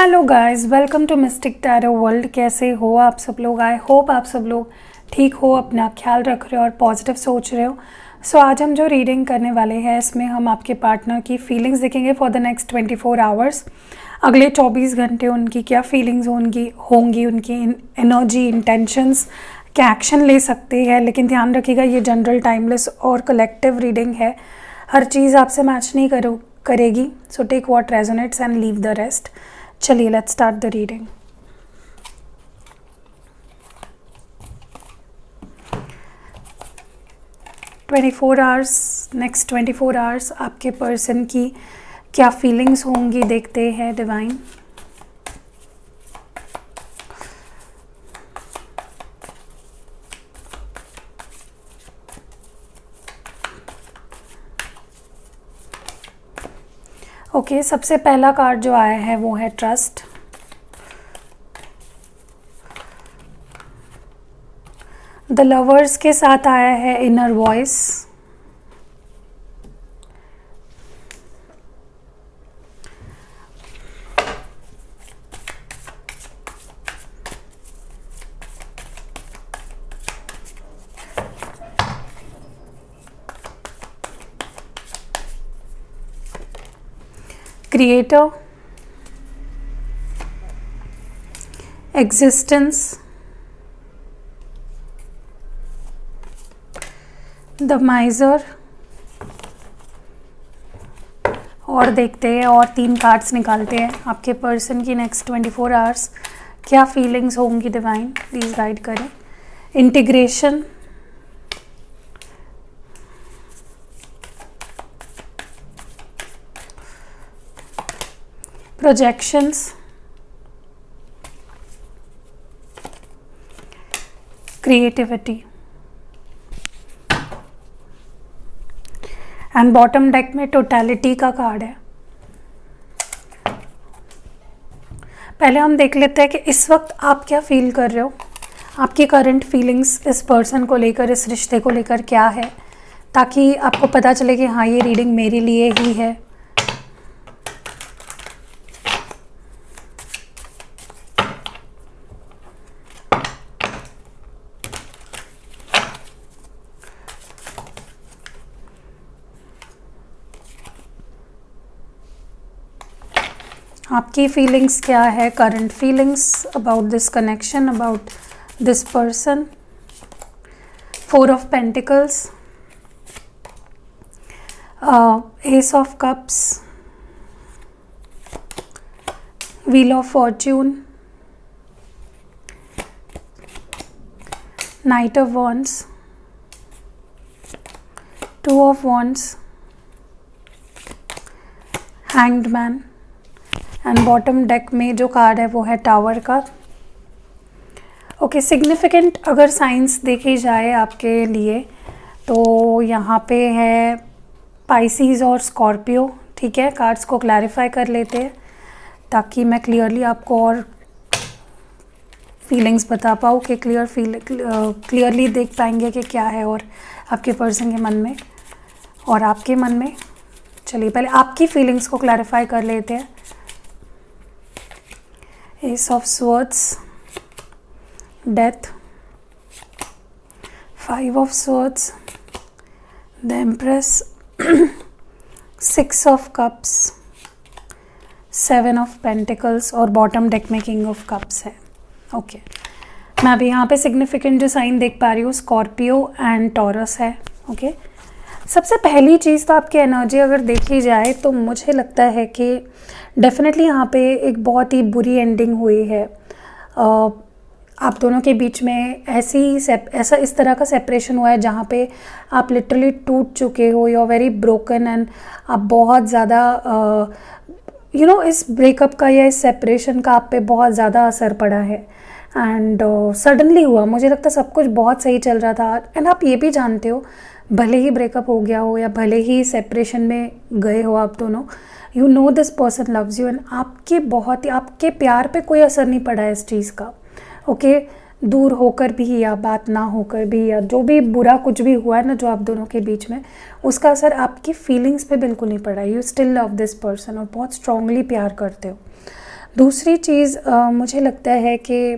Hello guys, welcome to Mystic Tarot World. कैसे हो आप सब लोग? आई होप आप सब लोग ठीक हो, अपना ख्याल रख रहे हो और पॉजिटिव सोच रहे हो। सो आज हम जो रीडिंग करने वाले हैं इसमें हम आपके पार्टनर की फीलिंग्स देखेंगे फॉर द नेक्स्ट 24 आवर्स। अगले 24 घंटे उनकी क्या फीलिंग्स होंगी उनकी एनर्जी, इंटेंशंस, क्या एक्शन ले सकते हैं। लेकिन ध्यान रखिएगा, ये जनरल, टाइमलेस और कलेक्टिव रीडिंग है। हर चीज़ आपसे मैच नहीं करेगी। So take what resonates and leave the rest. चलिए let's start the reading. Next 24 hours आपके पर्सन की क्या फीलिंग्स होंगी देखते हैं डिवाइन। ओके, सबसे पहला कार्ड जो आया है वो है ट्रस्ट। द लवर्स के साथ आया है inner voice. Creator, existence, the माइजर। और देखते हैं और 3 कार्ड्स निकालते हैं आपके पर्सन की नेक्स्ट 24 आवर्स क्या फीलिंग्स होंगी डिवाइन, प्लीज गाइड करें। Integration, projections, creativity. And bottom deck में टोटलिटी का कार्ड है। पहले हम देख लेते हैं कि इस वक्त आप क्या फील कर रहे हो, आपकी करंट फीलिंग्स इस पर्सन को लेकर, इस रिश्ते को लेकर क्या है, ताकि आपको पता चले कि हाँ, ये रीडिंग मेरे लिए ही है। आपकी फीलिंग्स क्या है, current feelings about this connection, about this person. 4 of pentacles, S of cups, wheel of Fortune, night of wands, 2 of wands, hanged man. And bottom deck में जो कार्ड है वो है टावर का। ओके, सिग्निफिकेंट अगर science देखी जाए आपके लिए तो यहाँ पे है पाइसीज और स्कॉर्पियो। ठीक है, कार्ड्स को क्लैरिफाई कर लेते हैं ताकि मैं क्लियरली आपको और फीलिंग्स बता पाऊँ कि क्लियरली देख पाएंगे कि क्या है और आपके पर्सन के मन में और आपके मन में। चलिए पहले आपकी फीलिंग्स को क्लैरिफाई कर लेते हैं। Ace of Swords, Death, 5 of Swords, the Empress, 6 of Cups, 7 of Pentacles और बॉटम डेक में King of Cups है। ओके, मैं अभी यहाँ पे सिग्निफिकेंट जो साइन देख पा रही हूँ स्कॉर्पियो एंड टॉरस है। ओके, सबसे पहली चीज़ तो आपकी एनर्जी अगर देखी जाए तो मुझे लगता है कि डेफिनेटली यहाँ पे एक बहुत ही बुरी एंडिंग हुई है। आप दोनों के बीच में ऐसा इस तरह का सेपरेशन हुआ है जहाँ पे आप लिटरली टूट चुके हो, you are very broken and आप बहुत ज़्यादा इस ब्रेकअप का या इस सेपरेशन का आप पे बहुत ज़्यादा असर पड़ा है। एंड सडनली हुआ, मुझे लगता है सब कुछ बहुत सही चल रहा था। एंड आप ये भी जानते हो, भले ही ब्रेकअप हो गया हो या भले ही सेपरेशन में गए हो आप दोनों, you know this person loves you and आपके प्यार पे कोई असर नहीं पड़ा है इस चीज़ का। ओके, दूर होकर भी या बात ना होकर भी या जो भी बुरा कुछ भी हुआ है ना जो आप दोनों के बीच में, उसका असर आपकी फीलिंग्स पे बिल्कुल नहीं पड़ा है। You still love this person और बहुत स्ट्रांगली प्यार करते हो। दूसरी चीज़ मुझे लगता है कि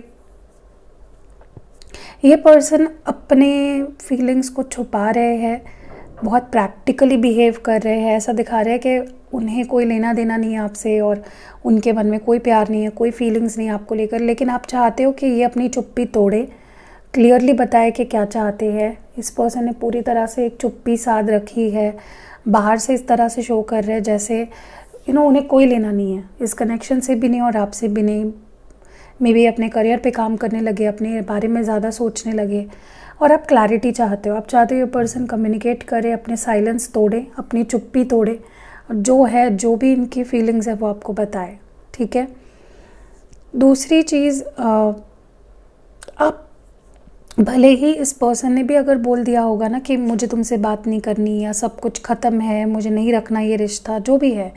ये पर्सन अपने फीलिंग्स को छुपा रहे हैं, बहुत प्रैक्टिकली बिहेव कर रहे हैं, ऐसा दिखा रहे हैं कि उन्हें कोई लेना देना नहीं है आपसे और उनके मन में कोई प्यार नहीं है, कोई फीलिंग्स नहीं है आपको लेकर, लेकिन आप चाहते हो कि ये अपनी चुप्पी तोड़े, क्लियरली बताए कि क्या चाहते हैं। इस पर्सन ने पूरी तरह से एक चुप्पी साध रखी है, बाहर से इस तरह से शो कर रहे हैं जैसे उन्हें कोई लेना नहीं है इस कनेक्शन से भी नहीं और आपसे भी नहीं। मे बी अपने करियर पे काम करने लगे, अपने बारे में ज़्यादा सोचने लगे और आप क्लैरिटी चाहते हो। आप चाहते हो ये पर्सन कम्युनिकेट करे, अपने साइलेंस तोड़े, अपनी चुप्पी तोड़े, जो है जो भी इनकी फीलिंग्स है वो आपको बताए, ठीक है। दूसरी चीज़, आप भले ही इस पर्सन ने भी अगर बोल दिया होगा ना कि मुझे तुमसे बात नहीं करनी या सब कुछ ख़त्म है, मुझे नहीं रखना ये रिश्ता, जो भी है,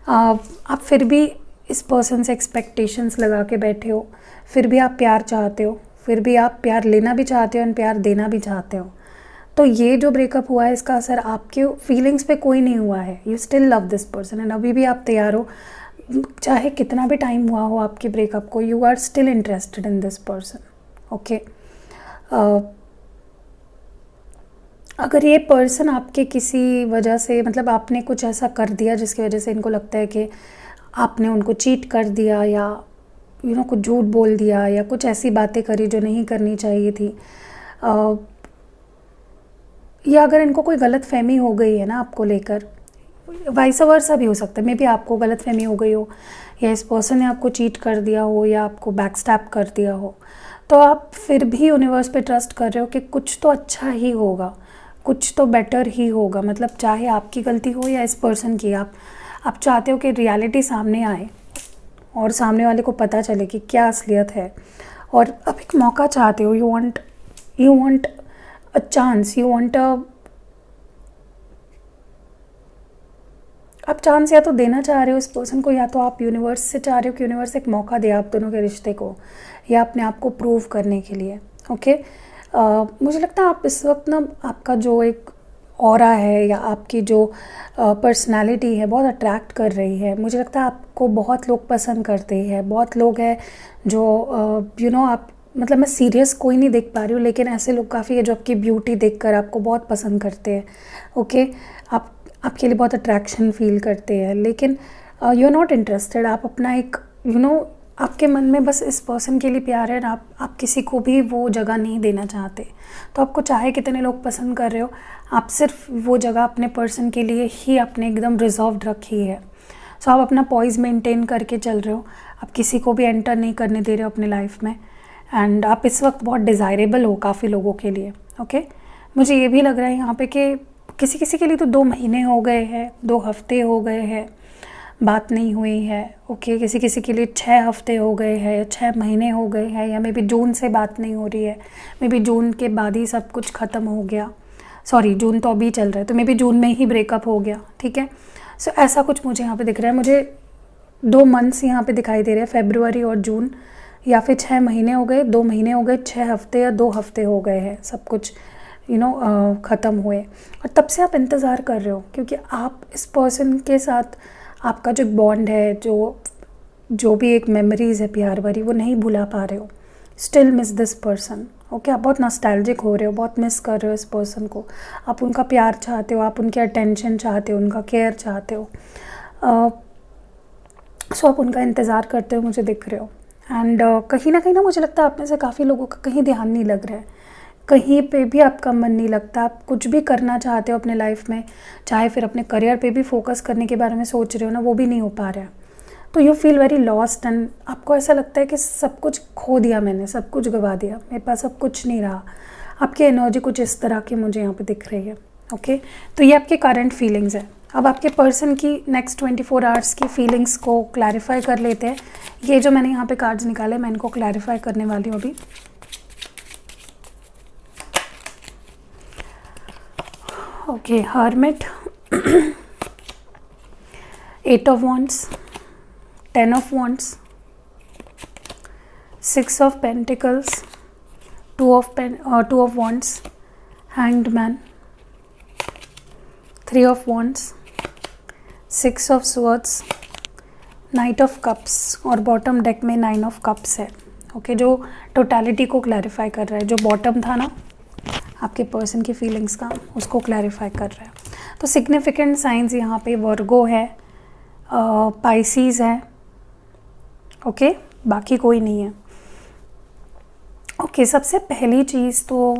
आप फिर भी इस पर्सन से एक्सपेक्टेशंस लगा के बैठे हो, फिर भी आप प्यार चाहते हो, फिर भी आप प्यार लेना भी चाहते हो और प्यार देना भी चाहते हो। तो ये जो ब्रेकअप हुआ है इसका असर आपके फीलिंग्स पे कोई नहीं हुआ है। You still love this person and अभी भी आप तैयार हो, चाहे कितना भी टाइम हुआ हो आपके ब्रेकअप को, you are still interested in this person, okay. अगर ये पर्सन आपके किसी वजह से, मतलब आपने कुछ ऐसा कर दिया जिसकी वजह से इनको लगता है कि आपने उनको चीट कर दिया या कुछ झूठ बोल दिया या कुछ ऐसी बातें करी जो नहीं करनी चाहिए थी, या अगर इनको कोई गलत फहमी हो गई है ना आपको लेकर, वाइस वर्सा भी हो सकता है, मे बी आपको गलत फहमी हो गई हो या इस पर्सन ने आपको चीट कर दिया हो या आपको बैकस्टैप कर दिया हो, तो आप फिर भी यूनिवर्स पे ट्रस्ट कर रहे हो कि कुछ तो अच्छा ही होगा, कुछ तो बेटर ही होगा। मतलब चाहे आपकी गलती हो या इस पर्सन की, आप चाहते हो कि रियलिटी सामने आए और सामने वाले को पता चले कि क्या असलियत है, और अब एक मौका चाहते हो। यू वांट अ चांस, आप चांस या तो देना चाह रहे हो इस पर्सन को, या तो आप यूनिवर्स से चाह रहे हो कि यूनिवर्स एक मौका दे आप दोनों के रिश्ते को या अपने आप को प्रूव करने के लिए, ओके। मुझे लगता है आप इस वक्त ना, आपका जो एक ऑरा है या आपकी जो पर्सनालिटी है बहुत अट्रैक्ट कर रही है। मुझे लगता है आपको बहुत लोग पसंद करते हैं, बहुत लोग हैं जो आप, मतलब मैं सीरियस कोई नहीं देख पा रही हूँ, लेकिन ऐसे लोग काफ़ी है जो आपकी ब्यूटी देखकर आपको बहुत पसंद करते हैं, ओके। आपके लिए बहुत अट्रैक्शन फील करते हैं, लेकिन यू आर नॉट इंटरेस्टेड। आप अपना एक आपके मन में बस इस पर्सन के लिए प्यार है, आप किसी को भी वो जगह नहीं देना चाहते। तो आपको चाहे कितने लोग पसंद कर रहे हो, आप सिर्फ वो जगह अपने पर्सन के लिए ही अपने एकदम रिजर्व्ड रखी है। सो आप अपना पॉइज मेंटेन करके चल रहे हो, आप किसी को भी एंटर नहीं करने दे रहे हो अपने लाइफ में, एंड आप इस वक्त बहुत डिज़ायरेबल हो काफ़ी लोगों के लिए, ओके। मुझे ये भी लग रहा है यहाँ पे कि किसी किसी के लिए तो 2 महीने हो गए हैं, 2 हफ्ते हो गए हैं, बात नहीं हुई है, ओके। किसी किसी के लिए 6 हफ्ते हो गए हैं, 6 महीने हो गए हैं, या मे बी जून से बात नहीं हो रही है, मे बी जून के बाद ही सब कुछ ख़त्म हो गया। सॉरी, जून तो अभी चल रहा है, तो मे बी जून में ही ब्रेकअप हो गया, ठीक है। सो ऐसा कुछ मुझे यहाँ पे दिख रहा है। मुझे 2 मंथ्स यहाँ पे दिखाई दे रहे हैं, फरवरी और जून, या फिर 6 महीने हो गए, 2 महीने हो गए, 6 हफ्ते या 2 हफ्ते हो गए हैं, सब कुछ ख़त्म हुए, और तब से आप इंतज़ार कर रहे हो, क्योंकि आप इस पर्सन के साथ आपका जो बॉन्ड है, जो भी एक मेमोरीज़ है प्यार भरी, वो नहीं भुला पा रहे हो। Still miss this person, okay. आप बहुत नॉस्टैल्जिक हो रहे हो, बहुत मिस कर रहे हो इस पर्सन को, आप उनका प्यार चाहते हो, आप उनके अटेंशन चाहते हो, उनका केयर चाहते हो, सो आप उनका इंतज़ार करते हो, मुझे दिख रहे हो। एंड कहीं ना कहीं ना मुझे लगता है आप में से काफ़ी लोगों का कहीं ध्यान नहीं लग रहा है, कहीं पे भी आपका मन नहीं लगता। आप कुछ भी करना चाहते हो अपने लाइफ में, चाहे फिर अपने करियर पे भी फोकस करने के बारे में सोच रहे हो ना, वो भी नहीं हो पा रहा है। तो you feel very lost, and आपको ऐसा लगता है कि सब कुछ खो दिया मैंने, सब कुछ गवा दिया, मेरे पास अब कुछ नहीं रहा। आपकी एनर्जी कुछ इस तरह की मुझे यहाँ पे दिख रही है, ओके। तो ये आपके करंट फीलिंग्स है। अब आपके पर्सन की नेक्स्ट 24 आवर्स की फीलिंग्स को क्लैरिफाई कर लेते हैं। ये जो मैंने यहाँ पे कार्ड्स निकाले, मैं इनको क्लैरिफाई करने वाली हूँ अभी। Okay, hermit, 8 of Wands, 10 of Wands, 6 of Pentacles, 2 of Wands, Hanged Man, 3 of Wands, 6 of Swords, night of cups और बॉटम डेक में 9 ऑफ कप्स है। ओके, जो टोटलिटी को क्लैरिफाई कर रहा है, जो बॉटम था ना आपके पर्सन की फीलिंग्स का, उसको क्लैरिफाई कर रहा है। तो सिग्निफिकेंट साइंस यहाँ पे वर्गो है, पाइसीज है, ओके, बाकी कोई नहीं है। ओके, सबसे पहली चीज़ तो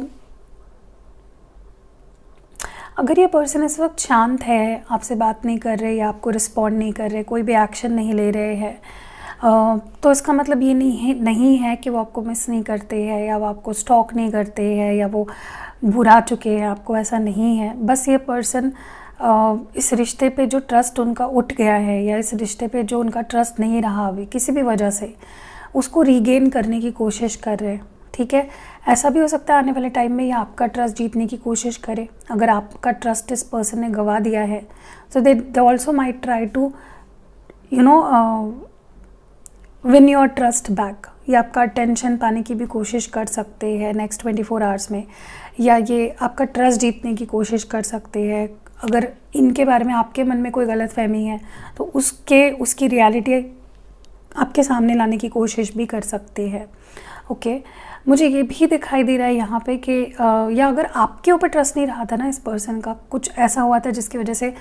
अगर ये पर्सन इस वक्त शांत है, आपसे बात नहीं कर रहे या आपको रिस्पॉन्ड नहीं कर रहे, कोई भी एक्शन नहीं ले रहे हैं, तो इसका मतलब ये नहीं है कि वो आपको मिस नहीं करते हैं या वो आपको स्टॉक नहीं करते हैं या वो भुला चुके हैं आपको, ऐसा नहीं है। बस ये पर्सन इस रिश्ते पे जो ट्रस्ट उनका उठ गया है या इस रिश्ते पे जो उनका ट्रस्ट नहीं रहा अभी किसी भी वजह से, उसको रीगेन करने की कोशिश कर रहे हैं। ठीक है, ऐसा भी हो सकता है आने वाले टाइम में ये आपका ट्रस्ट जीतने की कोशिश करे। अगर आपका ट्रस्ट इस पर्सन ने गवा दिया है, so they also might try to win your trust back. ये आपका अटेंशन पाने की भी कोशिश कर सकते हैं नेक्स्ट 24 आवर्स में, या ये आपका ट्रस्ट जीतने की कोशिश कर सकते हैं। अगर इनके बारे में आपके मन में कोई गलतफहमी है तो उसकी रियलिटी आपके सामने लाने की कोशिश भी कर सकते हैं। ओके, मुझे ये भी दिखाई दे रहा है यहाँ पे कि या अगर आपके ऊपर ट्रस्ट नहीं रहा था ना इस पर्सन का, कुछ ऐसा हुआ था जिसकी वजह से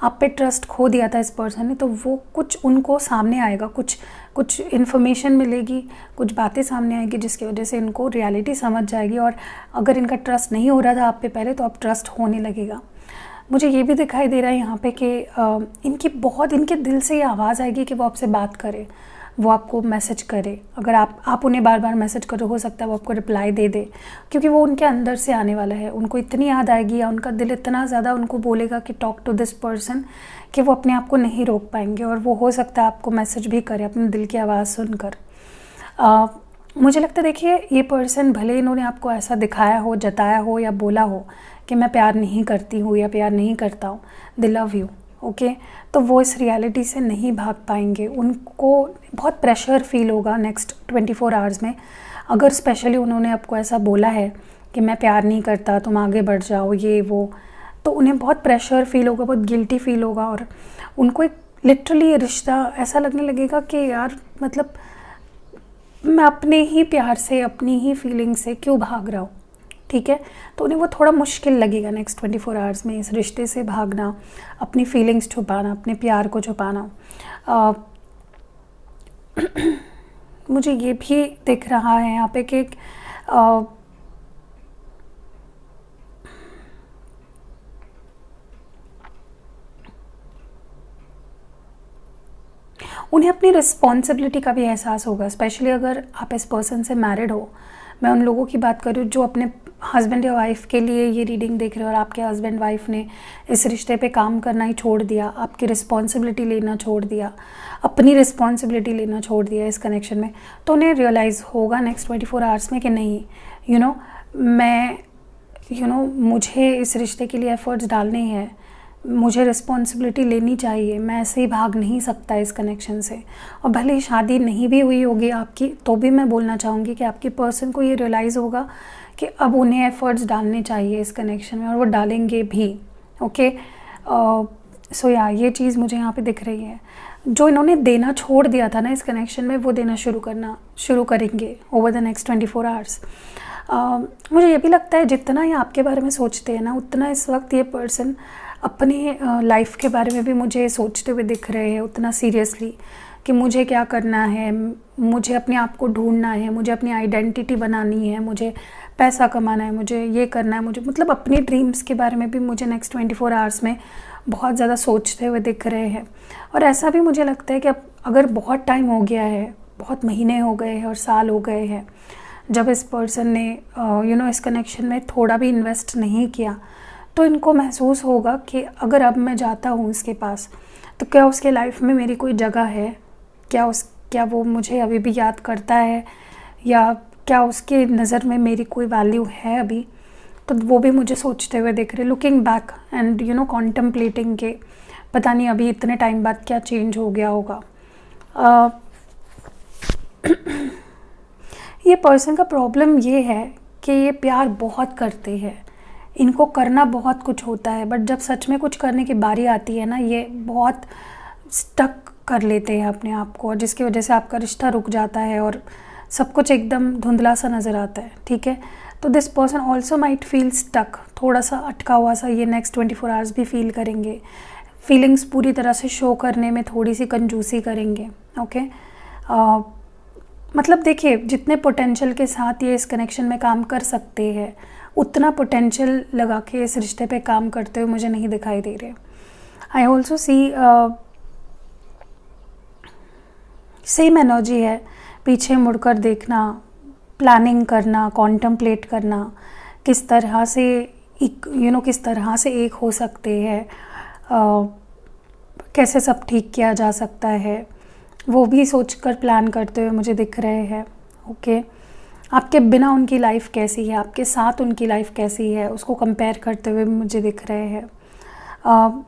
आप पे ट्रस्ट खो दिया था इस पर्सन ने, तो वो कुछ उनको सामने आएगा, कुछ इन्फॉर्मेशन मिलेगी, कुछ बातें सामने आएगी जिसकी वजह से इनको रियलिटी समझ जाएगी। और अगर इनका ट्रस्ट नहीं हो रहा था आप पे पहले, तो अब ट्रस्ट होने लगेगा। मुझे ये भी दिखाई दे रहा है यहाँ पे कि इनके दिल से ये आवाज़ आएगी कि वो आपसे बात करे, वो आपको मैसेज करे। अगर आप उन्हें बार बार मैसेज करो, हो सकता है वो आपको रिप्लाई दे दे, क्योंकि वो उनके अंदर से आने वाला है। उनको इतनी याद आएगी या उनका दिल इतना ज़्यादा उनको बोलेगा कि टॉक टू दिस पर्सन, कि वो अपने आप को नहीं रोक पाएंगे और वो हो सकता है आपको मैसेज भी करे अपने दिल की आवाज़ सुनकर। मुझे लगता है, देखिए, ये पर्सन भले इन्होंने आपको ऐसा दिखाया हो, जताया हो या बोला हो कि मैं प्यार नहीं करती हूँ या प्यार नहीं करता हूँ, दे लव यू, ओके, तो वो इस रियलिटी से नहीं भाग पाएंगे। उनको बहुत प्रेशर फील होगा नेक्स्ट 24 आवर्स में। अगर स्पेशली उन्होंने आपको ऐसा बोला है कि मैं प्यार नहीं करता, तुम आगे बढ़ जाओ, ये वो, तो उन्हें बहुत प्रेशर फील होगा, बहुत गिल्टी फील होगा और उनको एक लिटरली ये रिश्ता ऐसा लगने लगेगा कि यार, मतलब मैं अपने ही प्यार से, अपनी ही फीलिंग से क्यों भाग रहा हूँ। ठीक है, तो उन्हें वो थोड़ा मुश्किल लगेगा नेक्स्ट 24 आवर्स में इस रिश्ते से भागना, अपनी फीलिंग्स छुपाना, अपने प्यार को छुपाना। मुझे ये भी दिख रहा है यहाँ पे कि उन्हें अपनी रिस्पॉन्सिबिलिटी का भी एहसास होगा, स्पेशली अगर आप इस पर्सन से मैरिड हो। मैं उन लोगों की बात कर रही हूँ जो अपने हस्बैंड या वाइफ के लिए ये रीडिंग देख रहे हो और आपके हस्बैंड वाइफ ने इस रिश्ते पे काम करना ही छोड़ दिया, आपकी रिस्पॉन्सिबिलिटी लेना छोड़ दिया, अपनी रिस्पॉन्सिबिलिटी लेना छोड़ दिया इस कनेक्शन में, तो उन्हें रियलाइज़ होगा नेक्स्ट 24 आवर्स में कि नहीं, मुझे इस रिश्ते के लिए एफर्ट्स डालने हैं, मुझे रिस्पॉन्सिबिलिटी लेनी चाहिए, मैं ऐसे ही भाग नहीं सकता इस कनेक्शन से। और भले ही शादी नहीं भी हुई होगी आपकी, तो भी मैं बोलना चाहूँगी कि आपके पर्सन को ये रियलाइज़ होगा कि अब उन्हें एफर्ट्स डालने चाहिए इस कनेक्शन में, और वो डालेंगे भी। ओके, सो ये चीज़ मुझे यहाँ पे दिख रही है। जो इन्होंने देना छोड़ दिया था ना इस कनेक्शन में, वो देना शुरू करेंगे ओवर द नेक्स्ट 24 आवर्स। मुझे ये भी लगता है जितना ये आपके बारे में सोचते हैं ना, उतना इस वक्त ये पर्सन अपने लाइफ के बारे में भी मुझे सोचते हुए दिख रहे हैं, उतना सीरियसली, कि मुझे क्या करना है, मुझे अपने आप को ढूंढना है, मुझे अपनी आइडेंटिटी बनानी है, मुझे पैसा कमाना है, मुझे ये करना है, मुझे मतलब अपनी ड्रीम्स के बारे में भी मुझे नेक्स्ट 24 आवर्स में बहुत ज़्यादा सोचते हुए दिख रहे हैं। और ऐसा भी मुझे लगता है कि अब अगर बहुत टाइम हो गया है, बहुत महीने हो गए हैं और साल हो गए हैं जब इस पर्सन ने इस कनेक्शन में थोड़ा भी इन्वेस्ट नहीं किया, तो इनको महसूस होगा कि अगर अब मैं जाता हूँ इसके पास, तो क्या उसके लाइफ में मेरी कोई जगह है, क्या वो मुझे अभी भी याद करता है, या क्या उसकी नज़र में मेरी कोई वैल्यू है अभी। तो वो भी मुझे सोचते हुए देख रहे, लुकिंग बैक एंड कॉन्टम्पलेटिंग के पता नहीं अभी इतने टाइम बाद क्या चेंज हो गया होगा। ये पर्सन का प्रॉब्लम ये है कि ये प्यार बहुत करते हैं, इनको करना बहुत कुछ होता है, बट जब सच में कुछ करने की बारी आती है ना, ये बहुत स्टक कर लेते हैं अपने आप को, और जिसकी वजह से आपका रिश्ता रुक जाता है और सब कुछ एकदम धुंधला सा नज़र आता है, ठीक है। तो this person also might feel stuck, थोड़ा सा अटका हुआ सा ये नेक्स्ट 24 आवर्स भी फील करेंगे। फीलिंग्स पूरी तरह से शो करने में थोड़ी सी कंजूसी करेंगे, ओके। मतलब देखिए, जितने पोटेंशियल के साथ ये इस कनेक्शन में काम कर सकते हैं, उतना पोटेंशियल लगा के इस रिश्ते पे काम करते हुए मुझे नहीं दिखाई दे रहे। I also see same energy है, पीछे मुड़कर देखना, प्लानिंग करना, कॉन्टम्पलेट करना, किस तरह से किस तरह से एक हो सकते हैं, कैसे सब ठीक किया जा सकता है, वो भी सोचकर प्लान करते हुए मुझे दिख रहे हैं, ओके। आपके बिना उनकी लाइफ कैसी है, आपके साथ उनकी लाइफ कैसी है, उसको कंपेयर करते हुए मुझे दिख रहे हैं।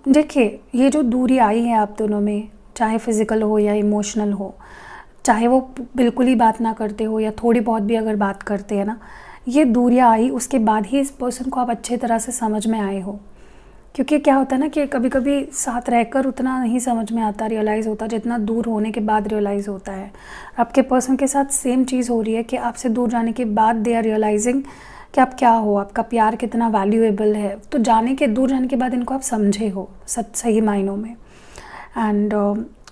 देखिए, ये जो दूरी आई है आप दोनों में, चाहे फिज़िकल हो या इमोशनल हो, चाहे वो बिल्कुल ही बात ना करते हो या थोड़ी बहुत भी अगर बात करते हैं ना, ये दूरियाँ आई उसके बाद ही इस पर्सन को आप अच्छे तरह से समझ में आए हो। क्योंकि क्या होता है ना कि कभी कभी साथ रहकर उतना नहीं समझ में आता, रियलाइज़ होता, जितना दूर होने के बाद रियलाइज़ होता है। आपके पर्सन के साथ सेम चीज़ हो रही है कि आपसे दूर जाने के बाद दे आर रियलाइजिंग कि आप क्या हो, आपका प्यार कितना वैल्यूएबल है। तो दूर जाने के बाद इनको आप समझे हो सही मायनों में। एंड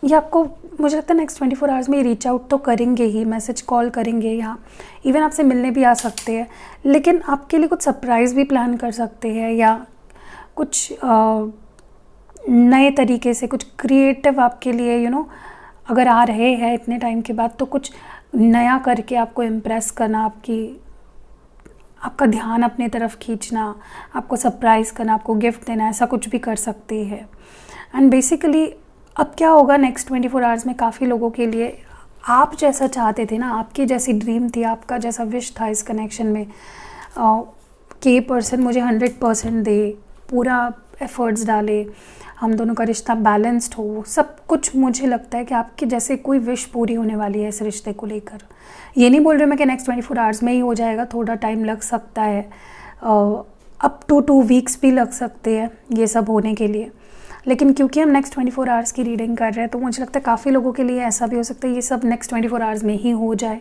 ये आपको मुझे लगता है नेक्स्ट 24 आवर्स में रीच आउट तो करेंगे ही, मैसेज कॉल करेंगे, या इवन आपसे मिलने भी आ सकते हैं। लेकिन आपके लिए कुछ सरप्राइज़ भी प्लान कर सकते हैं, या कुछ नए तरीके से कुछ क्रिएटिव आपके लिए अगर आ रहे हैं इतने टाइम के बाद, तो कुछ नया करके आपको इम्प्रेस करना, आपका ध्यान अपने तरफ खींचना, आपको सरप्राइज़ करना, आपको गिफ्ट देना, ऐसा कुछ भी कर सकते हैं। एंड बेसिकली अब क्या होगा नेक्स्ट 24 आवर्स में, काफ़ी लोगों के लिए आप जैसा चाहते थे ना, आपकी जैसी ड्रीम थी, आपका जैसा विश था इस कनेक्शन में, कि पर्सन मुझे 100% दे, पूरा एफर्ट्स डाले, हम दोनों का रिश्ता बैलेंस्ड हो, सब कुछ मुझे लगता है कि आपकी जैसे कोई विश पूरी होने वाली है इस रिश्ते को लेकर। ये नहीं बोल रही मैं कि नेक्स्ट 24 आवर्स में ही हो जाएगा, थोड़ा टाइम लग सकता है, अप टू 2 वीक्स भी लग सकते हैं ये सब होने के लिए। लेकिन क्योंकि हम नेक्स्ट 24 आवर्स की रीडिंग कर रहे हैं, तो मुझे लगता है काफ़ी लोगों के लिए ऐसा भी हो सकता है ये सब नेक्स्ट 24 आवर्स में ही हो जाए।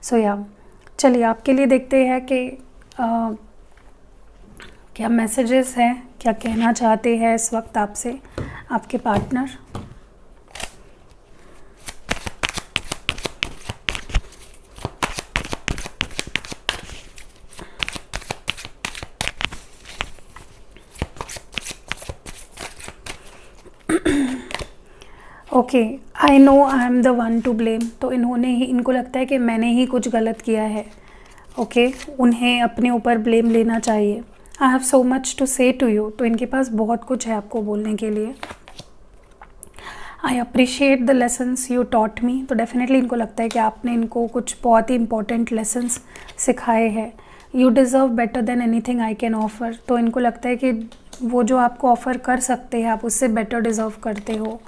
सो या चलिए आपके लिए देखते हैं कि क्या मैसेजेस हैं, क्या कहना चाहते हैं इस वक्त आपसे आपके partner. Okay, I know I am the one two blame. तो इनको लगता है कि मैंने ही कुछ गलत किया है, ओके, उन्हें अपने ऊपर ब्लेम लेना चाहिए। I have so much to say to you. तो इनके पास बहुत कुछ है आपको बोलने के लिए। I appreciate the lessons you taught me. तो डेफिनेटली इनको लगता है कि आपने इनको कुछ बहुत ही इंपॉर्टेंट लेसन्स सिखाए हैं। You deserve better than anything I can offer. तो इनको लगता है कि वो जो आपको ऑफ़र कर सकते हैं आप उससे बेटर डिज़र्व करते हो।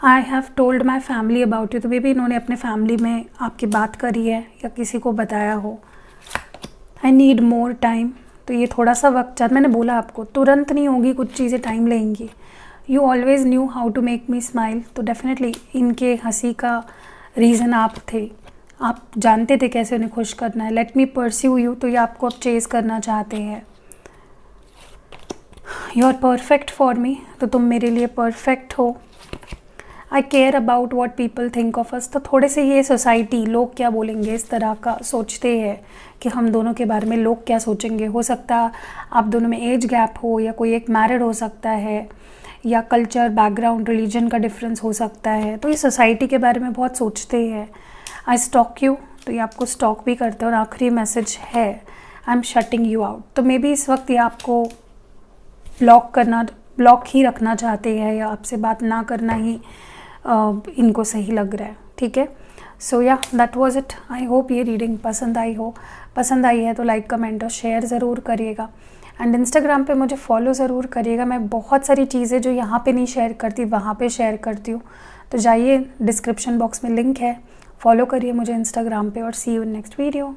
I have told my family about you. तो भी इन्होंने अपने फैमिली में आपकी बात करी है या किसी को बताया हो। I need more time. तो ये थोड़ा सा वक्त चाहता, मैंने बोला आपको तुरंत नहीं होगी, कुछ चीज़ें टाइम लेंगी। You always knew how to make me smile. तो डेफिनेटली इनके हंसी का रीज़न आप थे, आप जानते थे कैसे उन्हें खुश करना है। Let me pursue you. तो ये आपको अब चेज़ करना चाहते हैं। You are perfect for me. तो तुम मेरे लिए परफेक्ट हो। I care about what people think of us. तो थोड़े से ये सोसाइटी, लोग क्या बोलेंगे, इस तरह का सोचते हैं कि हम दोनों के बारे में लोग क्या सोचेंगे। हो सकता है आप दोनों में एज गैप हो, या कोई एक मैरिड हो सकता है, या कल्चर, बैकग्राउंड, रिलीजन का डिफरेंस हो सकता है। तो ये सोसाइटी के बारे में बहुत सोचते हैं। आई स्टॉक यू। तो ये आपको स्टॉक भी करते हैं। और आखिरी मैसेज है I am shutting you out. तो मे बी इस वक्त ये आपको ब्लॉक ही रखना चाहते हैं, या आपसे बात ना करना ही इनको सही लग रहा है। ठीक है, सो या that was it. I hope ये रीडिंग पसंद आई है तो लाइक, कमेंट और शेयर ज़रूर करिएगा। एंड इंस्टाग्राम पे मुझे फॉलो ज़रूर करिएगा। मैं बहुत सारी चीज़ें जो यहाँ पे नहीं शेयर करती वहाँ पे शेयर करती हूँ। तो जाइए, डिस्क्रिप्शन बॉक्स में लिंक है, फॉलो करिए मुझे इंस्टाग्राम पे। और सी यू इन नेक्स्ट वीडियो।